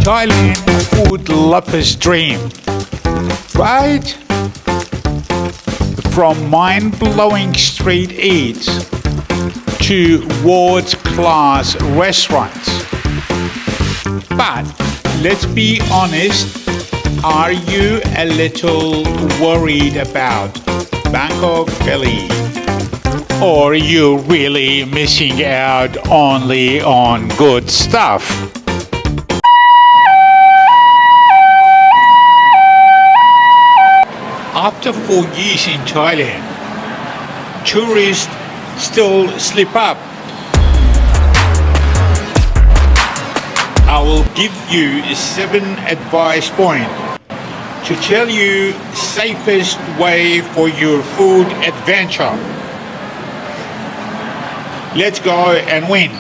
Thailand food lover's dream, right? From mind-blowing street eats to world-class restaurants. But let's be honest, are you a little worried about Bangkok Belly? Or are you really missing out only on good stuff? After 4 years in Thailand, tourists still slip up. I will give you 7 advice points to tell you safest way for your food adventure. Let's go and win.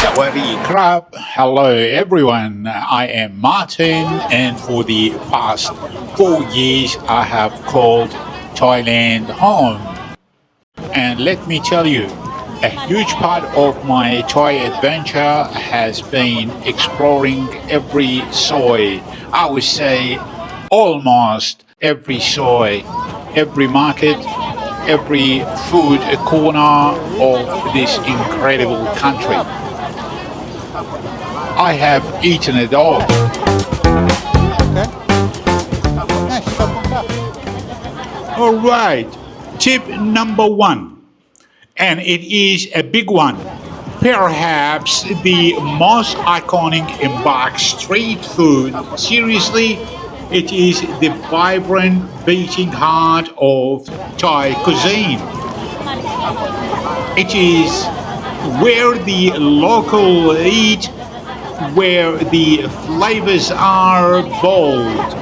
Sawadee krap. Hello everyone, I am Martin, and for the past 4 years I have called Thailand home. And let me tell you, a huge part of my Thai adventure has been exploring every soy. I would say almost every soy, every market, every food corner of this incredible country. I have eaten it all. All right, tip number 1, and it is a big one. Perhaps the most iconic embark street food. Seriously, it is the vibrant beating heart of Thai cuisine. It is where the local eat, where the flavors are bold,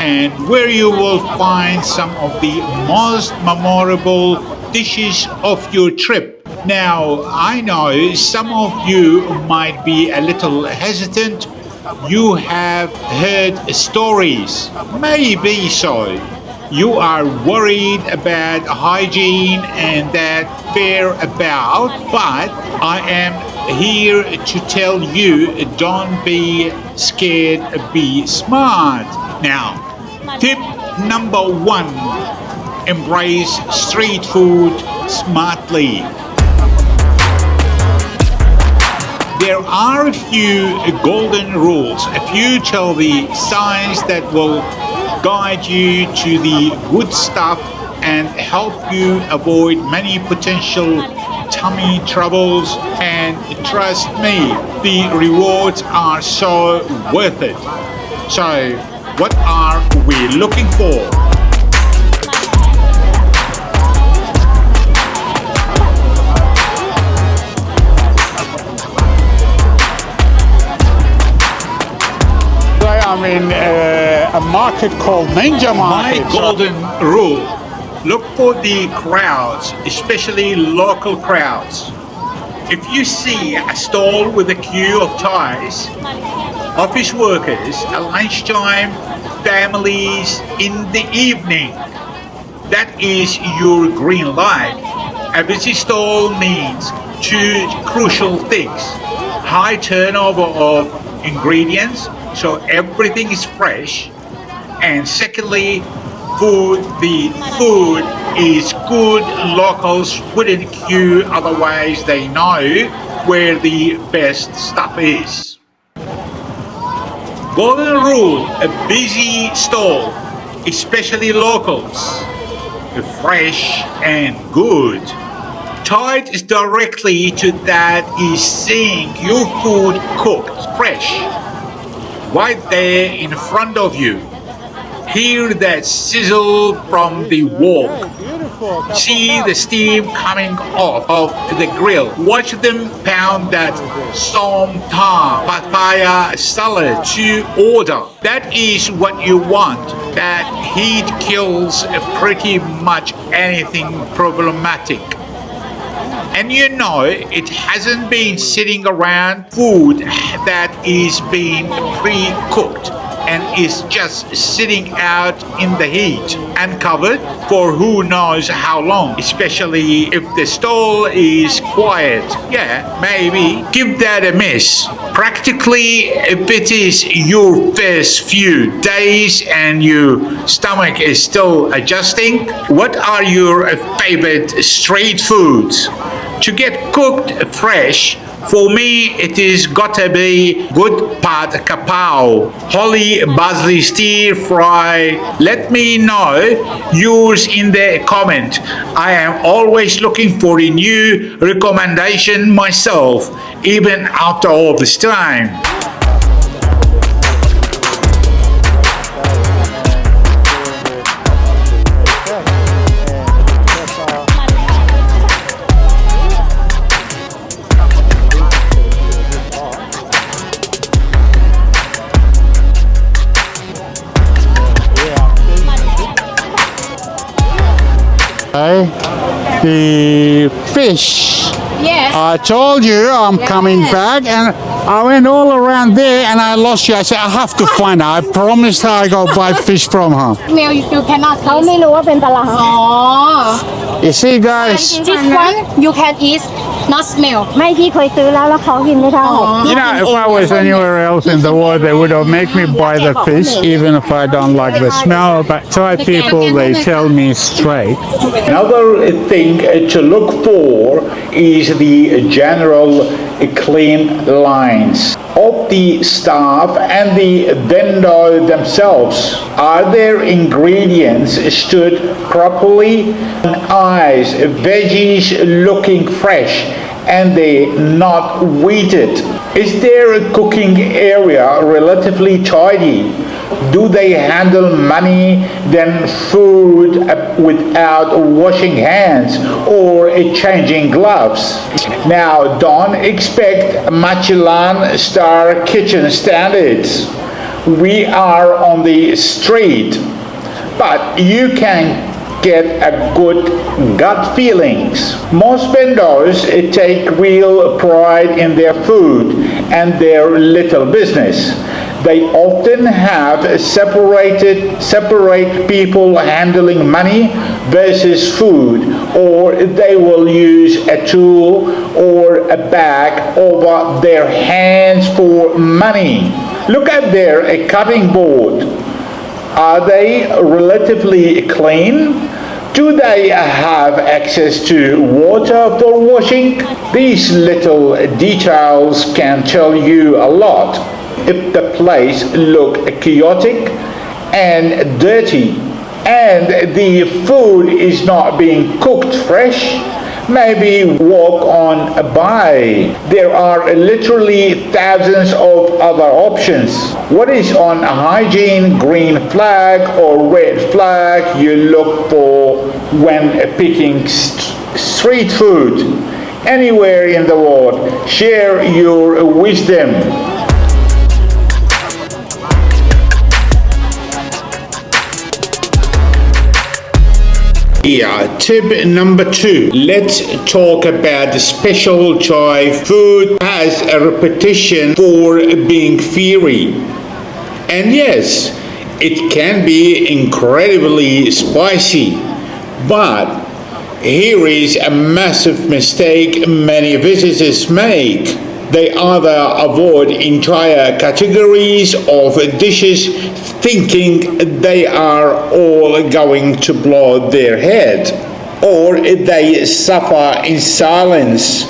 and where you will find some of the most memorable dishes of your trip. Now, I know some of you might be a little hesitant. You have heard stories, maybe so. You are worried about hygiene and that fair about, but I am here to tell you, don't be scared, be smart. Now, tip number 1, embrace street food smartly. There are a few golden rules, a few tell the signs that will guide you to the good stuff and help you avoid many potential tummy troubles, and trust me, the rewards are so worth it. So, what are we looking for? I'm in a market called Ninja Market. My golden rule, look for the crowds, especially local crowds. If you see a stall with a queue of Thais, office workers, at lunchtime, families in the evening, that is your green light. A busy stall means 2 crucial things: high turnover of ingredients, so everything is fresh, and secondly, the food is good. Locals wouldn't queue, otherwise they know where the best stuff is. Golden rule, a busy stall, especially locals, fresh and good. Tied directly to that is seeing your food cooked fresh, right there in front of you. Hear that sizzle from the wok. See the steam coming off of the grill. Watch them pound that som tam papaya salad to order. That is what you want. That heat kills pretty much anything problematic. And you know, it hasn't been sitting around food that is being pre-cooked and is just sitting out in the heat. and covered for who knows how long, especially if the stall is quiet. Yeah, maybe give that a miss. Practically, if it is your first few days and your stomach is still adjusting, what are your favorite street foods? To get cooked fresh, for me, it is gotta be good pad kapow, holly basil stir fry. Let me know yours in the comment. I am always looking for a new recommendation myself, even after all this time. The fish. Yes. I told you I'm coming back, and I went all around there and I lost you. I said I have to find her. I promised her I go buy fish from her. Smell you cannot เขาไม่รู้ว่าเป็นตลาด อ๋อ You see, guys. This one you can eat not smell ไม่พี่เคยซื้อแล้วเขากินไม่ได้ You know, if I was anywhere else in the world, they would have made me buy the fish, even if I don't like the smell. But Thai people, they tell me straight. Another thing to look for is the general clean lines of the staff and the vendor themselves. Are their ingredients stood properly? Eyes, veggies looking fresh and they not weeded? Is their cooking area relatively tidy? Do they handle money then food without washing hands or changing gloves? Now, don't expect Michelin star kitchen standards. We are on the street, but you can get a good gut feelings. Most vendors take real pride in their food and their little business. They often have separate people handling money versus food, or they will use a tool or a bag over their hands for money. Look at their cutting board. Are they relatively clean? Do they have access to water for washing? These little details can tell you a lot. If the place look chaotic and dirty and the food is not being cooked fresh, maybe walk on by. There are literally thousands of other options. What is on a hygiene green flag or red flag you look for when picking street food? Anywhere in the world, share your wisdom. Tip number 2. Let's talk about the special Thai food has a reputation for being fiery. And yes, it can be incredibly spicy. But here is a massive mistake many visitors make. They either avoid entire categories of dishes thinking they are all going to blow their head, or they suffer in silence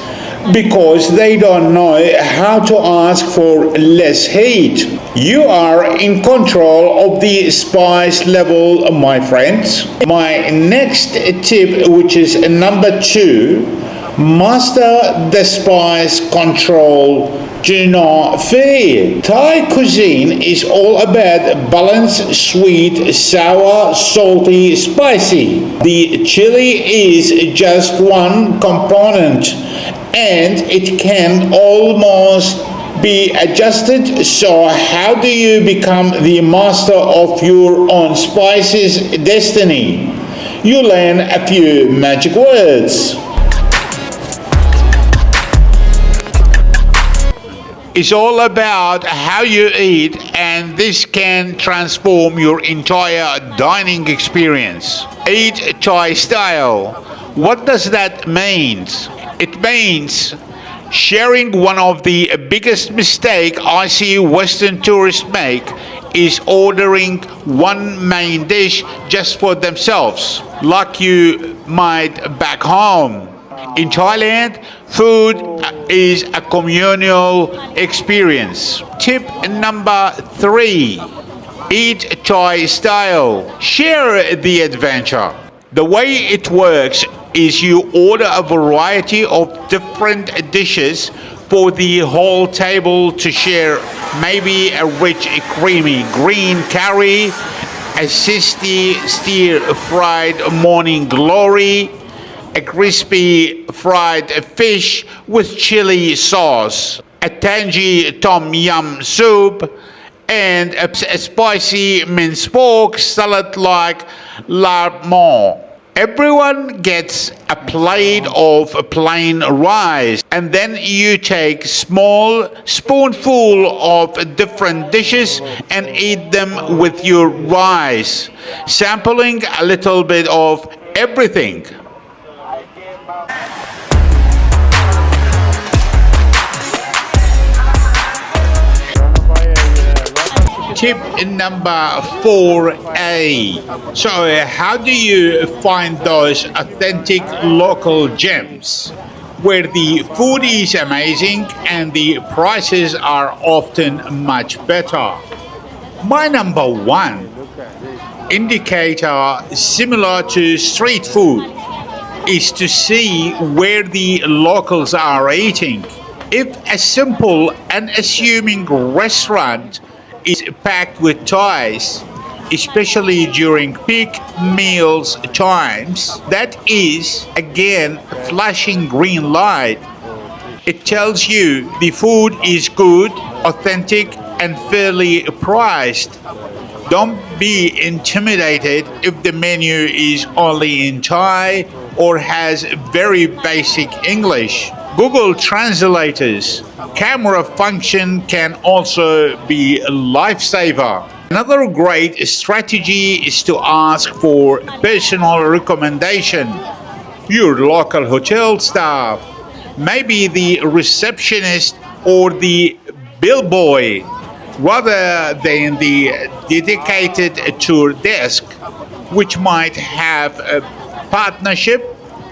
because they don't know how to ask for less heat. You are in control of the spice level, my friends. My next tip, which is number 2, master the spice control. Do not fear. Thai cuisine is all about balance: sweet, sour, salty, spicy. The chili is just one component and it can almost be adjusted. So how do you become the master of your own spices destiny? You learn a few magic words. It's all about how you eat, and this can transform your entire dining experience. Eat Thai style. What does that mean? It means sharing. One of the biggest mistake I see Western tourists make is ordering one main dish just for themselves, like you might back home. In Thailand, food is a communal experience. Tip number 3. Eat Thai style. Share the adventure. The way it works is you order a variety of different dishes for the whole table to share. Maybe a rich, creamy green curry, a zesty stir-fried morning glory, a crispy fried fish with chili sauce, a tangy tom yum soup, and a spicy minced pork salad like LineMan. Everyone gets a plate of plain rice, and then you take small spoonful of different dishes and eat them with your rice, sampling a little bit of everything. Tip number 4A. So, how do you find those authentic local gems where the food is amazing and the prices are often much better? My number 1 indicator, similar to street food, is to see where the locals are eating. If a simple, unassuming restaurant is packed with Thais, especially during peak meals times, that is again a flashing green light. It tells you the food is good, authentic, and fairly priced. Don't be intimidated if the menu is only in Thai or has very basic English. Google translators, camera function can also be a lifesaver. Another great strategy is to ask for personal recommendation. Your local hotel staff, maybe the receptionist or the bellboy, rather than the dedicated tour desk, which might have a partnership,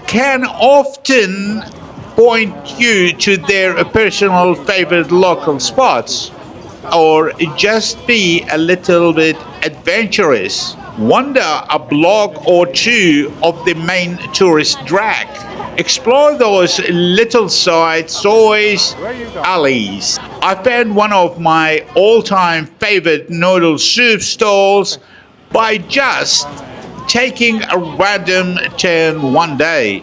can often point you to their personal favorite local spots, or just be a little bit adventurous. Wander a block or two of the main tourist track. Explore those little side alleys. I found one of my all-time favorite noodle soup stalls by just taking a random turn one day.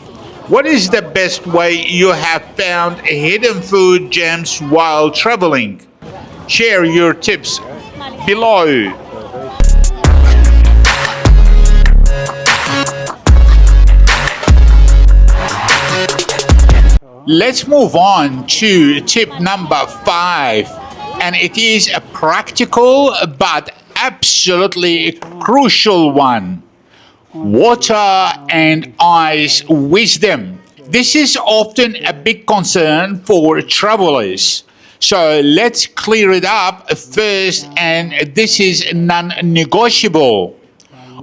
What is the best way you have found hidden food gems while traveling? Share your tips below. Let's move on to tip number 5, and it is a practical but absolutely crucial one. Water and ice wisdom. This is often a big concern for travelers. So let's clear it up first, and this is non-negotiable.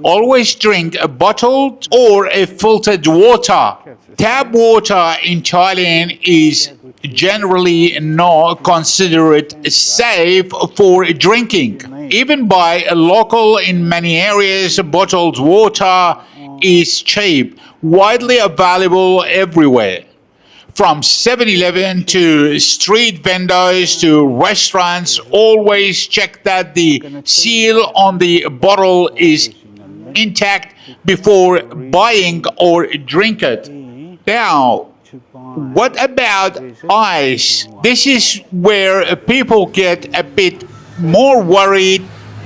Always drink a bottled or a filtered water. Tap water in Thailand is generally not considered safe for drinking. Even by a local in many areas, bottled water is cheap, widely available everywhere. From 7-Eleven to street vendors to restaurants, always check that the seal on the bottle is intact before buying or drink it. Now, what about ice? This is where people get a bit more worried,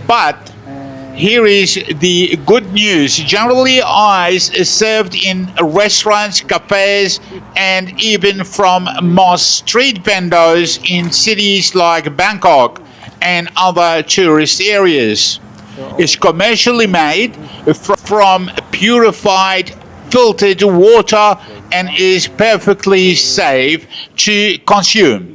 but Here is the good news. Generally, ice is served in restaurants, cafes, and even from most street vendors in cities like Bangkok and other tourist areas. It's commercially made from purified filtered water and is perfectly safe to consume.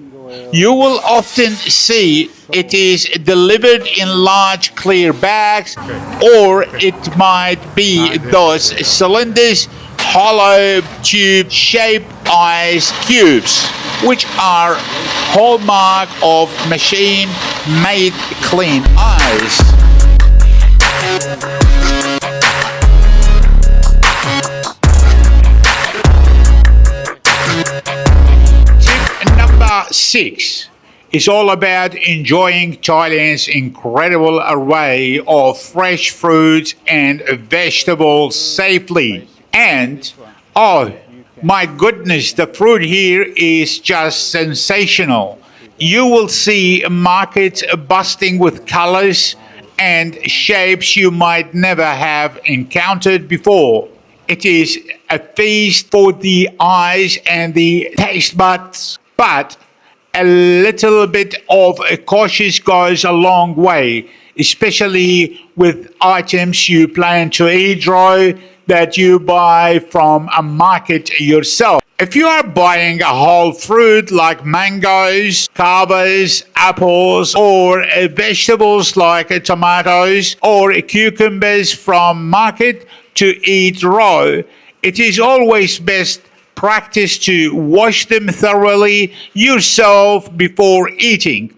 You will often see it is delivered in large clear bags, or it might be those cylinders, hollow tube shaped ice cubes, which are hallmark of machine made clean ice. Tip number 6 is all about enjoying Thailand's incredible array of fresh fruits and vegetables safely. And oh my goodness, the fruit here is just sensational. You will see markets busting with colors and shapes you might never have encountered before. It is a feast for the eyes and the taste buds, but a little bit of cautious goes a long way, especially with items you plan to eat raw that you buy from a market yourself. If you are buying a whole fruit like mangoes, guavas, apples, or vegetables like tomatoes or cucumbers from market to eat raw, it is always best practice to wash them thoroughly yourself before eating,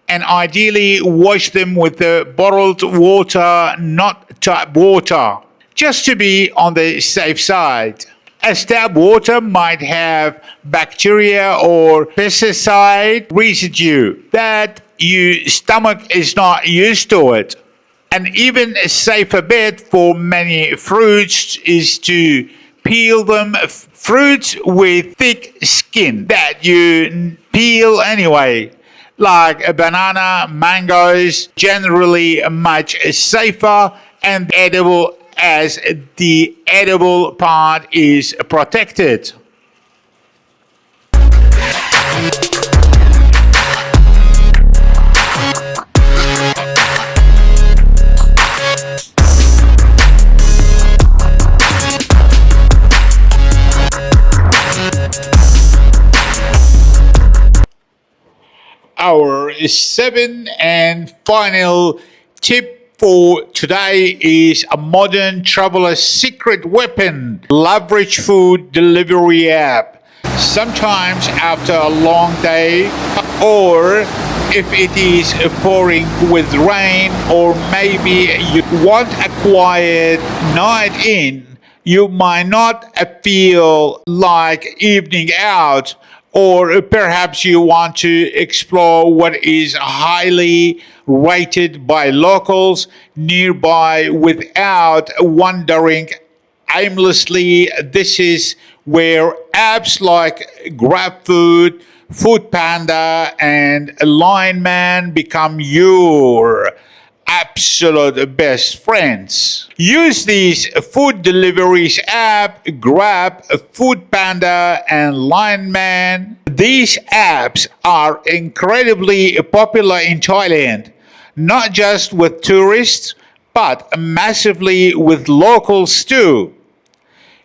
and ideally wash them with the bottled water, not tap water, just to be on the safe side, as tap water might have bacteria or pesticide residue that your stomach is not used to it. An even safer bet for many fruits is to peel them. Fruits with thick skin that you peel anyway, like a banana, mangoes, generally much safer and edible as the edible part is protected. Our seventh and final tip for today is a modern traveler's secret weapon: leverage food delivery app. Sometimes after a long day, or if it is pouring with rain, or maybe you want a quiet night in, you might not feel like evening out, or perhaps you want to explore what is highly rated by locals nearby without wandering aimlessly. This is where apps like GrabFood, FoodPanda, and LineMan become your absolute best friends. Use these food deliveries app, Grab, FoodPanda, and LineMan. These apps are incredibly popular in Thailand, not just with tourists, but massively with locals too.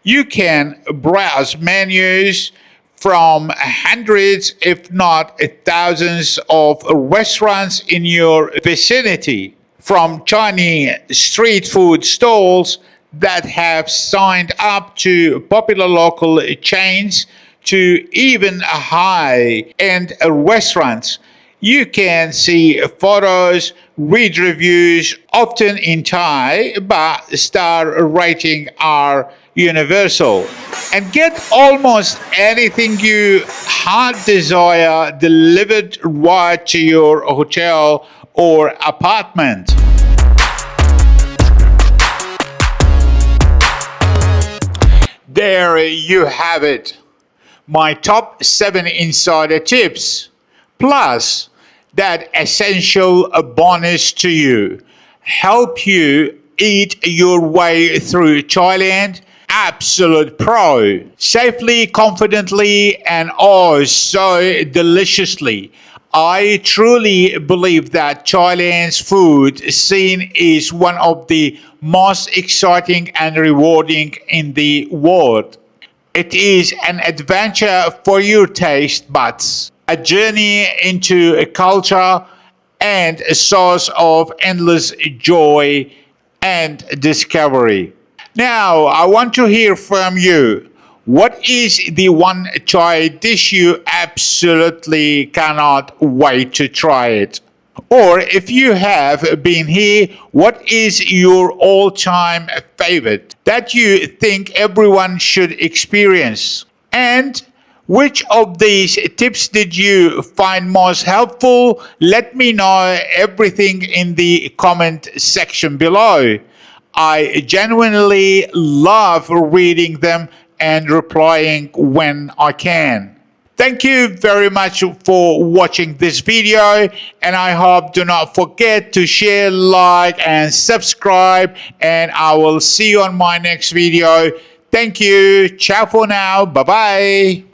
You can browse menus from hundreds, if not thousands, of restaurants in your vicinity, from Chinese street food stalls that have signed up to popular local chains to even high-end restaurants. You can see photos, read reviews, often in Thai, but star rating are universal, and get almost anything you heart desire delivered right to your hotel or apartment. There you have it, my top 7 insider tips, plus that essential bonus to you. help you eat your way through Thailand? Absolute pro. Safely, confidently, and oh so deliciously. I truly believe that Thailand's food scene is one of the most exciting and rewarding in the world. It is an adventure for your taste buds, a journey into a culture, and a source of endless joy and discovery. Now, I want to hear from you. What is the one Thai dish you absolutely cannot wait to try it? Or if you have been here, what is your all time favorite that you think everyone should experience? And which of these tips did you find most helpful? Let me know everything in the comment section below. I genuinely love reading them and replying when I can. Thank you very much for watching this video, and I hope do not forget to share, like, and subscribe, and I will see you on my next video. Thank you. Ciao for now. Bye bye.